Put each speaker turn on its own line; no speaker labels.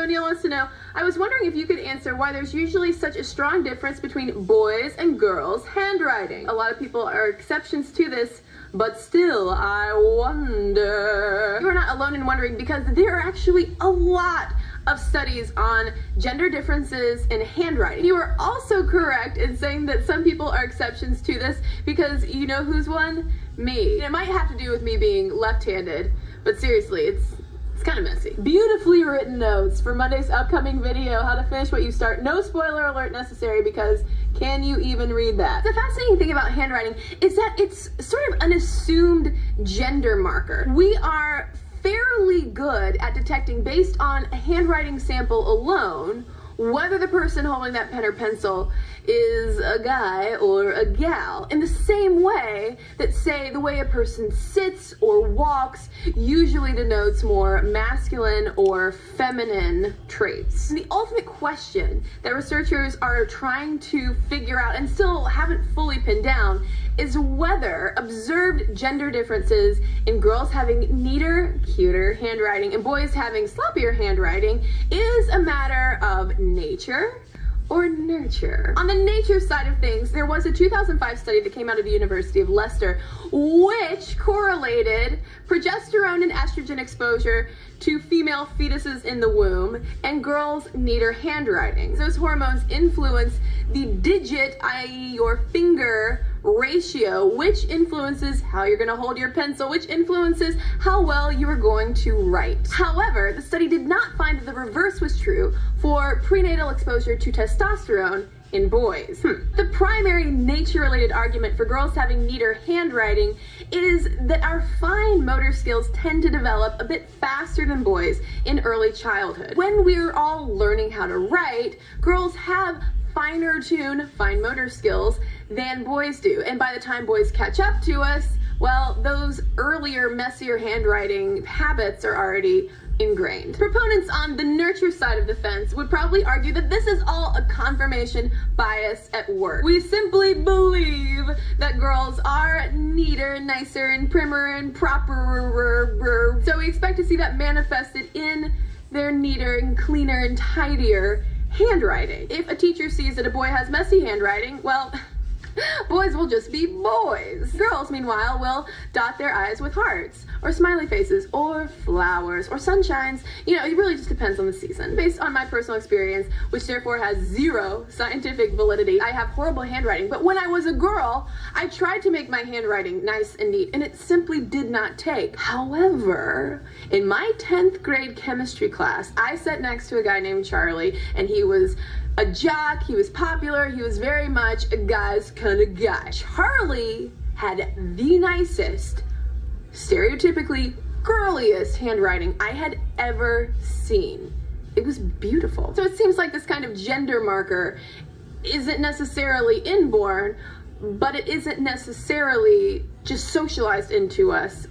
Neil wants to know, I was wondering if you could answer why there's usually such a strong difference between boys and girls' handwriting. A lot of people are exceptions to this, but still, I wonder. You're not alone in wondering, because there are actually a lot of studies on gender differences in handwriting. You are also correct in saying that some people are exceptions to this, because you know who's one? Me. It might have to do with me being left-handed, but seriously, it's kind of messy. Beautifully written notes for Monday's upcoming video, how to finish what you start. No spoiler alert necessary, because can you even read that? The fascinating thing about handwriting is that it's sort of an assumed gender marker. We are fairly good at detecting, based on a handwriting sample alone, whether the person holding that pen or pencil is a guy or a gal, in the same way that, say, the way a person sits or walks usually denotes more masculine or feminine traits. And the ultimate question that researchers are trying to figure out, and still haven't fully pinned down, is whether observed gender differences in girls having neater, cuter handwriting and boys having sloppier handwriting is a matter of nature or nurture. On the nature side of things, there was a 2005 study that came out of the University of Leicester, which correlated progesterone and estrogen exposure to female fetuses in the womb and girls' neater handwriting. Those hormones influence the digit, i.e. your finger ratio, which influences how you're going to hold your pencil, which influences how well you are going to write. However, the study did not find that the reverse was true for prenatal exposure to testosterone in boys. The primary nature-related argument for girls having neater handwriting is that our fine motor skills tend to develop a bit faster than boys in early childhood. When we're all learning how to write, girls have finer tuned fine motor skills than boys do, and by the time boys catch up to us, well, those earlier, messier handwriting habits are already ingrained. Proponents on the nurture side of the fence would probably argue that this is all a confirmation bias at work. We simply believe that girls are neater, nicer, and primer and proper, so we expect to see that manifested in their neater and cleaner and tidier handwriting. If a teacher sees that a boy has messy handwriting, well, boys will just be boys. Girls, meanwhile, will dot their I's with hearts, or smiley faces, or flowers, or sunshines. You know, it really just depends on the season. Based on my personal experience, which therefore has zero scientific validity, I have horrible handwriting, but when I was a girl, I tried to make my handwriting nice and neat, and it simply did not take. However, in my 10th grade chemistry class, I sat next to a guy named Charlie, and he was a jock, he was popular, he was very much a guy's kind of guy. Charlie had the nicest, stereotypically girliest handwriting I had ever seen. It was beautiful. So it seems like this kind of gender marker isn't necessarily inborn, but it isn't necessarily just socialized into us